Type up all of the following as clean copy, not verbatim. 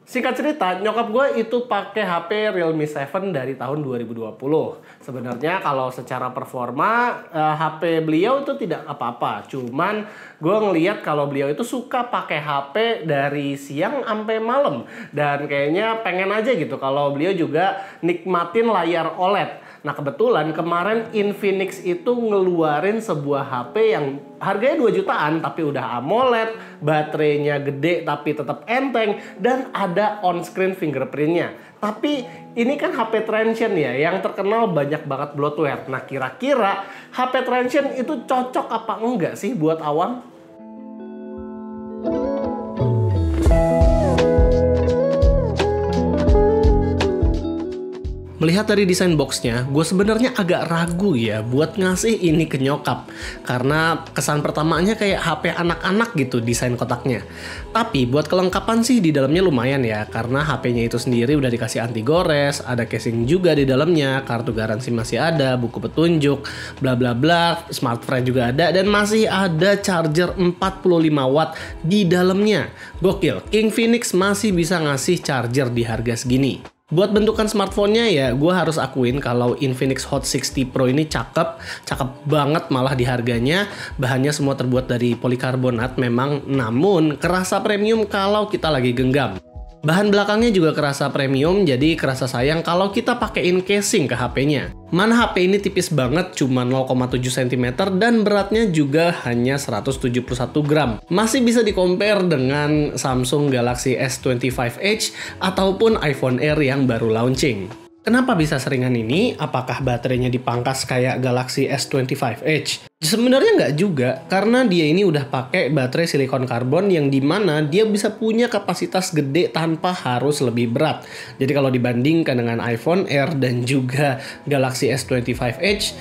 Singkat cerita, nyokap gue itu pakai HP Realme 7 dari tahun 2020. Sebenarnya kalau secara performa, HP beliau itu tidak apa-apa. Cuman gue ngeliat kalau beliau itu suka pakai HP dari siang sampai malam. Dan kayaknya pengen aja gitu kalau beliau juga nikmatin layar OLED. Nah kebetulan kemarin Infinix itu ngeluarin sebuah HP yang harganya 2 jutaan tapi udah AMOLED, baterainya gede tapi tetap enteng, dan ada on-screen fingerprintnya. Tapi ini kan HP Transsion ya, yang terkenal banyak banget bloatware. Nah kira-kira HP Transsion itu cocok apa enggak sih buat awam? Melihat dari desain boxnya, gue sebenarnya agak ragu ya buat ngasih ini ke nyokap. Karena kesan pertamanya kayak HP anak-anak gitu desain kotaknya. Tapi buat kelengkapan sih di dalamnya lumayan ya. Karena HP-nya itu sendiri udah dikasih anti gores, ada casing juga di dalamnya, kartu garansi masih ada, buku petunjuk, bla bla bla, smart friend juga ada, dan masih ada charger 45 watt di dalamnya. Gokil, King Phoenix masih bisa ngasih charger di harga segini. Buat bentukan smartphone-nya ya, gue harus akuin kalau Infinix Hot 60 Pro ini cakep banget malah di harganya. Bahannya semua terbuat dari polikarbonat memang, namun kerasa premium kalau kita lagi genggam. Bahan belakangnya juga kerasa premium, jadi kerasa sayang kalau kita pakein casing ke HP-nya. Mana HP ini tipis banget, cuma 0,7 cm dan beratnya juga hanya 171 gram. Masih bisa di-compare dengan Samsung Galaxy S25 Edge ataupun iPhone Air yang baru launching. Kenapa bisa seringan ini? Apakah baterainya dipangkas kayak Galaxy S25 Edge? Sebenarnya nggak juga, karena dia ini udah pakai baterai silikon karbon yang dimana dia bisa punya kapasitas gede tanpa harus lebih berat. Jadi kalau dibandingkan dengan iPhone Air dan juga Galaxy S25 Edge,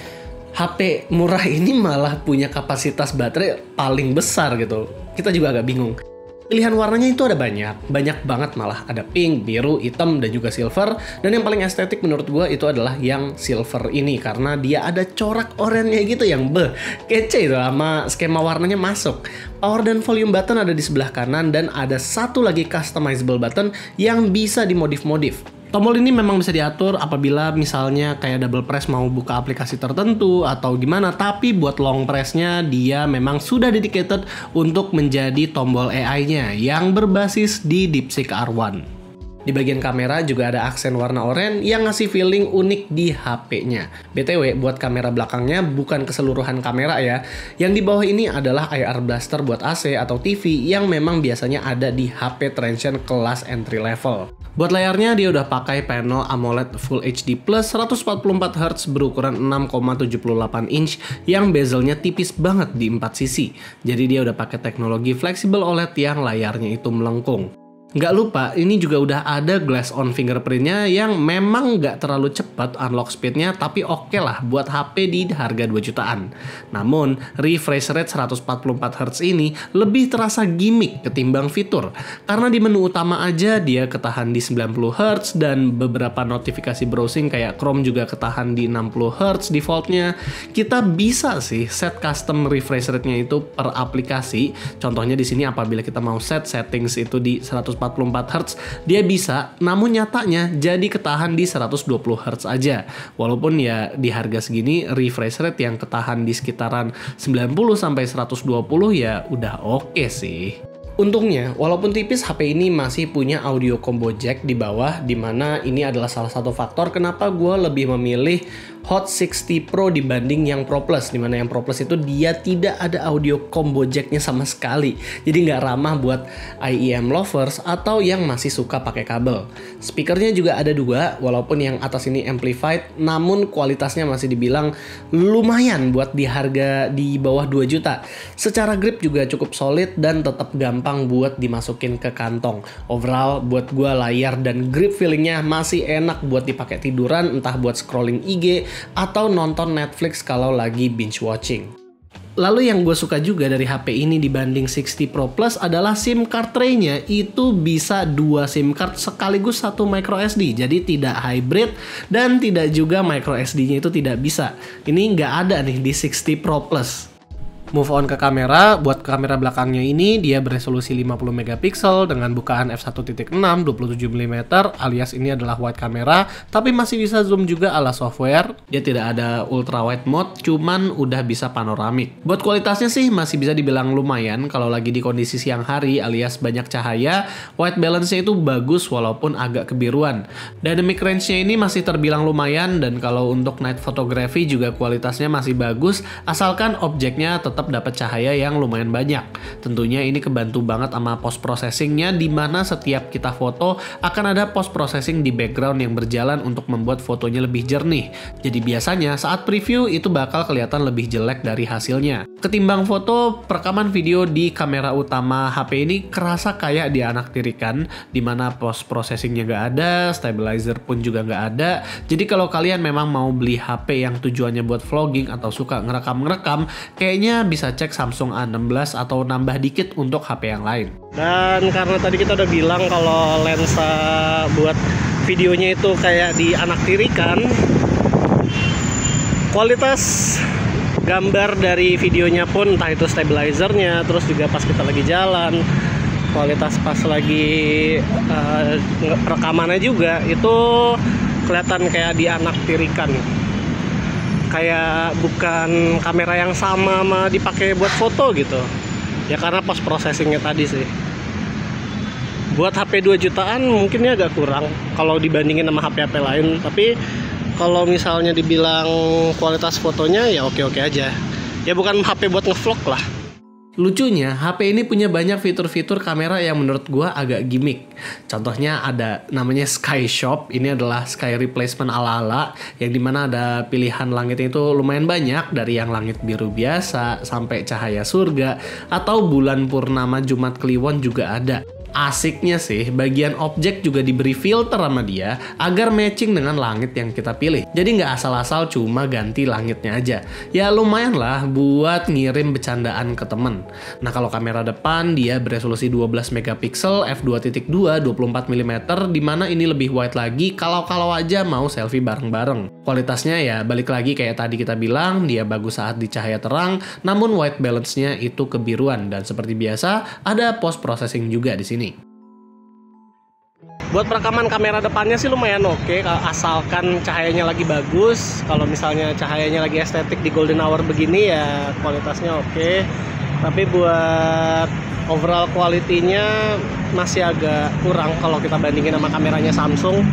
HP murah ini malah punya kapasitas baterai paling besar gitu. Kita juga agak bingung. Pilihan warnanya itu ada banyak banget malah. Ada pink, biru, hitam, dan juga silver. Dan yang paling estetik menurut gue itu adalah yang silver ini. Karena dia ada corak oranye gitu yang kece itu, sama skema warnanya masuk. Power dan volume button ada di sebelah kanan, dan ada satu lagi customizable button yang bisa dimodif-modif. Tombol ini memang bisa diatur apabila misalnya kayak double press mau buka aplikasi tertentu atau gimana, tapi buat long pressnya dia memang sudah dedicated untuk menjadi tombol AI-nya yang berbasis di DeepSeek R1. Di bagian kamera juga ada aksen warna oranye yang ngasih feeling unik di HP-nya. BTW, buat kamera belakangnya bukan keseluruhan kamera ya. Yang di bawah ini adalah IR blaster buat AC atau TV yang memang biasanya ada di HP Transsion kelas entry level. Buat layarnya dia udah pakai panel AMOLED Full HD Plus 144Hz berukuran 6,78 inch yang bezelnya tipis banget di 4 sisi. Jadi dia udah pakai teknologi flexible OLED yang layarnya itu melengkung. Nggak lupa, ini juga udah ada glass on fingerprintnya yang memang nggak terlalu cepat unlock speednya, tapi oke lah buat HP di harga 2 jutaan. Namun, refresh rate 144Hz ini lebih terasa gimmick ketimbang fitur. Karena di menu utama aja dia ketahan di 90Hz dan beberapa notifikasi browsing kayak Chrome juga ketahan di 60Hz defaultnya. Kita bisa sih set custom refresh rate-nya itu per aplikasi. Contohnya di sini apabila kita mau set settings itu di 144Hz, dia bisa, namun nyatanya jadi ketahan di 120Hz aja. Walaupun ya di harga segini refresh rate yang ketahan di sekitaran 90 sampai 120 ya udah oke sih. Untungnya, walaupun tipis, HP ini masih punya audio combo jack di bawah, dimana ini adalah salah satu faktor kenapa gue lebih memilih Hot 60 Pro dibanding yang Pro Plus, dimana yang Pro Plus itu dia tidak ada audio combo jacknya sama sekali. Jadi nggak ramah buat IEM lovers atau yang masih suka pakai kabel. Speakernya juga ada 2, walaupun yang atas ini amplified, namun kualitasnya masih dibilang lumayan buat di harga di bawah 2 juta. Secara grip juga cukup solid dan tetap gampang buat dimasukin ke kantong. Overall buat gue layar dan grip feelingnya masih enak buat dipakai tiduran, entah buat scrolling IG atau nonton Netflix kalau lagi binge watching. Lalu yang gue suka juga dari HP ini dibanding 60 Pro Plus adalah SIM card tray-nya itu bisa 2 SIM card sekaligus 1 micro SD. Jadi tidak hybrid dan tidak juga micro SD-nya itu tidak bisa. Ini nggak ada nih di 60 Pro Plus. Move on ke kamera, buat kamera belakangnya ini dia beresolusi 50 megapiksel dengan bukaan f1.6 27 mm alias ini adalah wide kamera, tapi masih bisa zoom juga ala software. Dia tidak ada ultra wide mode, cuman udah bisa panoramik. Buat kualitasnya sih masih bisa dibilang lumayan kalau lagi di kondisi siang hari alias banyak cahaya. White balance-nya itu bagus walaupun agak kebiruan. Dynamic range-nya ini masih terbilang lumayan, dan kalau untuk night photography juga kualitasnya masih bagus asalkan objeknya tetap dapat cahaya yang lumayan banyak. Tentunya ini kebantu banget sama post processingnya, di mana setiap kita foto akan ada post processing di background yang berjalan untuk membuat fotonya lebih jernih. Jadi biasanya saat preview itu bakal kelihatan lebih jelek dari hasilnya. Ketimbang foto, perekaman video di kamera utama HP ini kerasa kayak dianaktirikan, di mana post processingnya nggak ada, stabilizer pun juga nggak ada. Jadi kalau kalian memang mau beli HP yang tujuannya buat vlogging atau suka ngerekam, kayaknya bisa cek Samsung A16 atau nambah dikit untuk HP yang lain. Dan karena tadi kita udah bilang kalau lensa buat videonya itu kayak dianaktirikan, kualitas gambar dari videonya pun entah itu stabilizernya, terus juga pas kita lagi jalan, kualitas pas lagi rekamannya juga itu kelihatan kayak dianaktirikan, kayak bukan kamera yang sama dipakai buat foto gitu ya, karena post processingnya tadi sih. Buat HP 2 jutaan mungkinnya agak kurang kalau dibandingin sama HP-HP lain, tapi kalau misalnya dibilang kualitas fotonya ya oke-oke aja ya, bukan HP buat ngevlog lah. Lucunya, HP ini punya banyak fitur-fitur kamera yang menurut gua agak gimmick. Contohnya ada namanya Sky Shop. Ini adalah sky replacement ala-ala, yang dimana ada pilihan langitnya itu lumayan banyak, dari yang langit biru biasa sampai cahaya surga atau bulan purnama Jumat Kliwon juga ada. Asiknya sih, bagian objek juga diberi filter sama dia agar matching dengan langit yang kita pilih. Jadi nggak asal-asal cuma ganti langitnya aja. Ya lumayan lah buat ngirim bercandaan ke temen. Nah kalau kamera depan dia beresolusi 12 megapiksel f2.2 24 mm, dimana ini lebih wide lagi kalau aja mau selfie bareng-bareng. Kualitasnya ya balik lagi kayak tadi kita bilang, dia bagus saat di cahaya terang, namun white balance-nya itu kebiruan, dan seperti biasa ada post processing juga di sini. Buat perekaman kamera depannya sih lumayan oke, asalkan cahayanya lagi bagus. Kalau misalnya cahayanya lagi estetik di golden hour begini ya kualitasnya oke. Tapi buat overall quality-nya masih agak kurang kalau kita bandingin sama kameranya Samsung.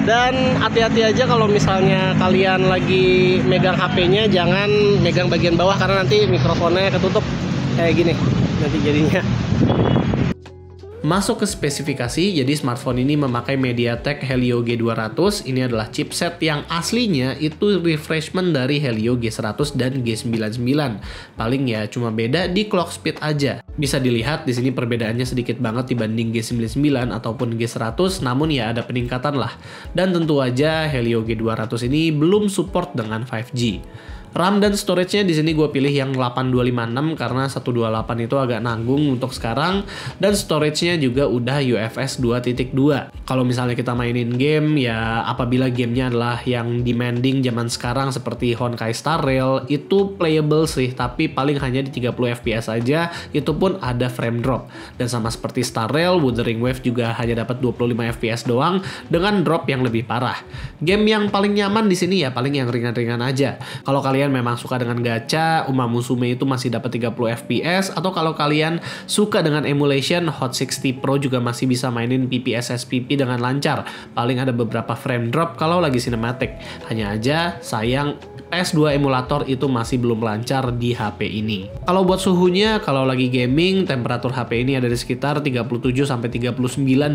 Dan hati-hati aja kalau misalnya kalian lagi megang HP-nya, jangan megang bagian bawah karena nanti mikrofonnya ketutup kayak gini nanti jadinya. Masuk ke spesifikasi, jadi smartphone ini memakai MediaTek Helio G200. Ini adalah chipset yang aslinya itu refreshment dari Helio G100 dan G99. Paling ya cuma beda di clock speed aja. Bisa dilihat di sini perbedaannya sedikit banget dibanding G99 ataupun G100, namun ya ada peningkatan lah. Dan tentu aja Helio G200 ini belum support dengan 5G. RAM dan storage-nya di sini gue pilih yang 8256 karena 128 itu agak nanggung untuk sekarang, dan storage-nya juga udah UFS 2.2. Kalau misalnya kita mainin game ya, apabila gamenya adalah yang demanding zaman sekarang seperti Honkai Star Rail, itu playable sih, tapi paling hanya di 30 fps aja, itu pun ada frame drop. Dan sama seperti Star Rail, Wuthering Waves juga hanya dapat 25 fps doang dengan drop yang lebih parah. Game yang paling nyaman di sini ya paling yang ringan-ringan aja. Kalau kalian memang suka dengan gacha, Uma Musume itu masih dapat 30 fps, atau kalau kalian suka dengan emulation, Hot 60 Pro juga masih bisa mainin PPSSPP dengan lancar. Paling ada beberapa frame drop kalau lagi cinematic. Hanya aja sayang PS2 emulator itu masih belum lancar di HP ini. Kalau buat suhunya, kalau lagi gaming, temperatur HP ini ada di sekitar 37-39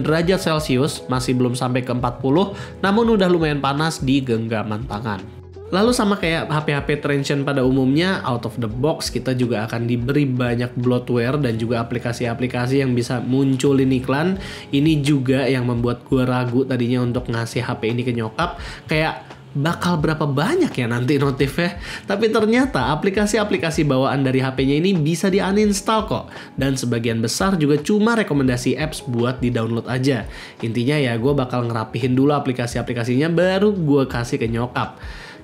derajat Celcius, masih belum sampai ke 40, namun udah lumayan panas di genggaman tangan. Lalu sama kayak HP-HP Transsion pada umumnya, out of the box kita juga akan diberi banyak bloatware dan juga aplikasi-aplikasi yang bisa munculin iklan. Ini juga yang membuat gue ragu tadinya untuk ngasih HP ini ke nyokap, kayak bakal berapa banyak ya nanti notifnya. Tapi ternyata aplikasi-aplikasi bawaan dari HP-nya ini bisa di-uninstall kok. Dan sebagian besar juga cuma rekomendasi apps buat di-download aja. Intinya ya gue bakal ngerapihin dulu aplikasi-aplikasinya baru gue kasih ke nyokap.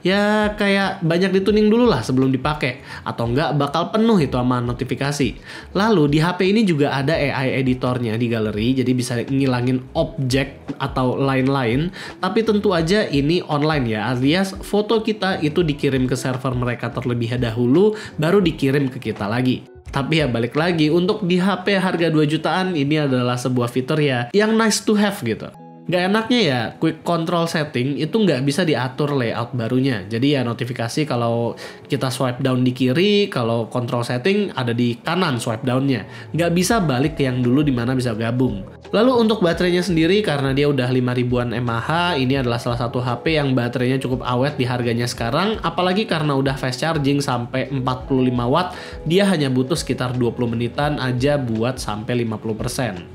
ya kayak banyak dituning dulu lah sebelum dipakai, atau enggak bakal penuh itu sama notifikasi. Lalu di HP ini juga ada AI editornya di galeri, jadi bisa ngilangin objek atau lain-lain. Tapi tentu aja ini online ya, alias foto kita itu dikirim ke server mereka terlebih dahulu, baru dikirim ke kita lagi. Tapi ya balik lagi, untuk di HP harga 2 jutaan ini adalah sebuah fitur ya yang nice to have gitu. Gak enaknya ya, quick control setting itu nggak bisa diatur layout barunya. Jadi ya notifikasi kalau kita swipe down di kiri, kalau control setting ada di kanan swipe downnya. Nggak bisa balik ke yang dulu dimana bisa gabung. Lalu untuk baterainya sendiri, karena dia udah 5000-an mAh, ini adalah salah satu HP yang baterainya cukup awet di harganya sekarang. Apalagi karena udah fast charging sampai 45 watt, dia hanya butuh sekitar 20 menitan aja buat sampai 50%.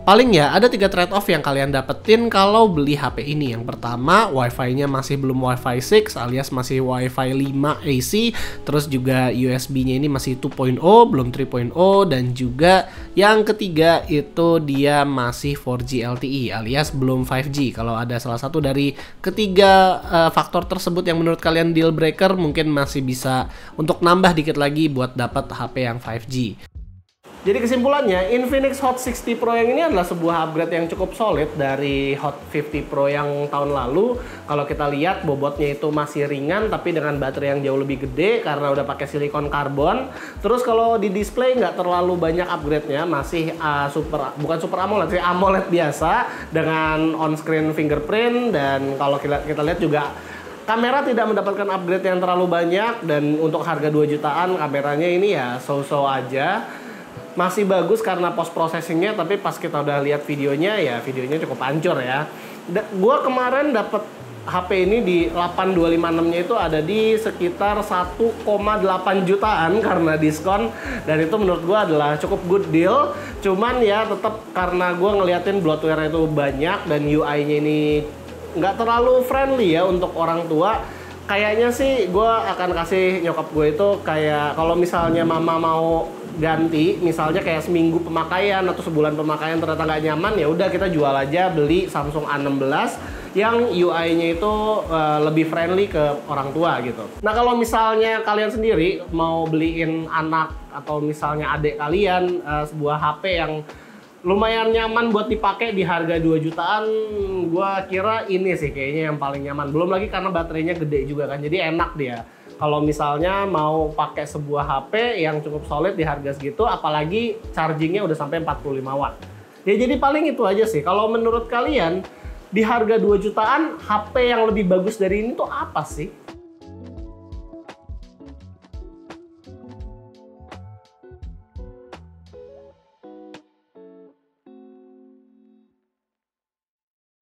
Paling ya ada 3 trade-off yang kalian dapetin kalau beli HP ini. Yang pertama, Wi-Fi-nya masih belum Wi-Fi 6 alias masih Wi-Fi 5 AC. Terus juga USB-nya ini masih 2.0 belum 3.0. Dan juga yang ketiga itu dia masih 4G LTE alias belum 5G. Kalau ada salah satu dari ketiga faktor tersebut yang menurut kalian deal breaker, mungkin masih bisa untuk nambah dikit lagi buat dapat HP yang 5G. Jadi kesimpulannya, Infinix Hot 60 Pro yang ini adalah sebuah upgrade yang cukup solid dari Hot 50 Pro yang tahun lalu. Kalau kita lihat, bobotnya itu masih ringan tapi dengan baterai yang jauh lebih gede karena udah pakai silikon karbon. Terus kalau di display nggak terlalu banyak upgrade-nya, masih bukan Super AMOLED, sih AMOLED biasa dengan on-screen fingerprint. Dan kalau kita lihat juga kamera tidak mendapatkan upgrade yang terlalu banyak, dan untuk harga 2 jutaan kameranya ini ya so-so aja. Masih bagus karena post processingnya, tapi pas kita udah lihat videonya ya videonya cukup hancur ya. Gua kemarin dapat HP ini di 8256-nya itu ada di sekitar 1,8 jutaan karena diskon, dan itu menurut gua adalah cukup good deal. Cuman ya tetap karena gua ngeliatin bloatware itu banyak dan UI-nya ini nggak terlalu friendly ya untuk orang tua. Kayaknya sih gue akan kasih nyokap gue itu kayak kalau misalnya mama mau ganti, misalnya kayak seminggu pemakaian atau sebulan pemakaian ternyata nggak nyaman, ya udah kita jual aja, beli Samsung A16 yang UI-nya itu lebih friendly ke orang tua gitu. Nah kalau misalnya kalian sendiri mau beliin anak atau misalnya adik kalian sebuah HP yang lumayan nyaman buat dipakai di harga 2 jutaan, gua kira ini sih kayaknya yang paling nyaman. Belum lagi karena baterainya gede juga kan, jadi enak dia. Kalau misalnya mau pakai sebuah HP yang cukup solid di harga segitu, apalagi chargingnya udah sampai 45 watt. Ya jadi paling itu aja sih. Kalau menurut kalian, di harga 2 jutaan, HP yang lebih bagus dari ini tuh apa sih?